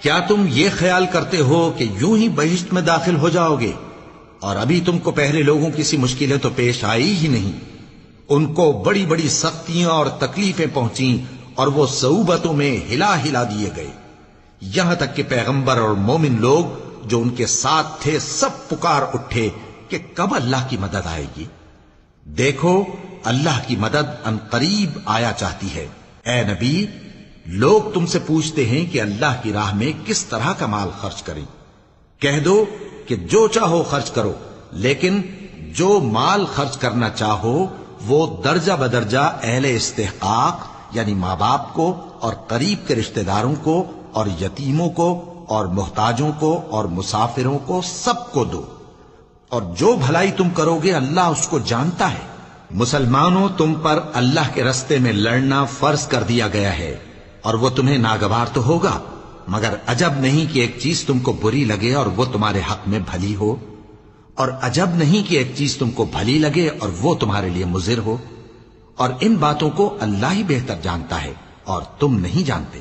کیا تم یہ خیال کرتے ہو کہ یوں ہی بہشت میں داخل ہو جاؤ گے؟ اور ابھی تم کو پہلے لوگوں کی سی مشکلیں تو پیش آئی ہی نہیں. ان کو بڑی بڑی سختیاں اور تکلیفیں پہنچیں اور وہ صعوبتوں میں ہلا ہلا دیے گئے، یہاں تک کہ پیغمبر اور مومن لوگ جو ان کے ساتھ تھے سب پکار اٹھے کہ کب اللہ کی مدد آئے گی. دیکھو اللہ کی مدد ان قریب آیا چاہتی ہے. اے نبی، لوگ تم سے پوچھتے ہیں کہ اللہ کی راہ میں کس طرح کا مال خرچ کریں. کہہ دو کہ جو چاہو خرچ کرو، لیکن جو مال خرچ کرنا چاہو وہ درجہ بدرجہ اہل استحقاق یعنی ماں باپ کو اور قریب کے رشتہ داروں کو اور یتیموں کو اور محتاجوں کو اور مسافروں کو سب کو دو، اور جو بھلائی تم کرو گے اللہ اس کو جانتا ہے. مسلمانوں، تم پر اللہ کے رستے میں لڑنا فرض کر دیا گیا ہے، اور وہ تمہیں ناگوار تو ہوگا، مگر عجب نہیں کہ ایک چیز تم کو بری لگے اور وہ تمہارے حق میں بھلی ہو، اور عجب نہیں کہ ایک چیز تم کو بھلی لگے اور وہ تمہارے لیے مضر ہو. اور ان باتوں کو اللہ ہی بہتر جانتا ہے اور تم نہیں جانتے.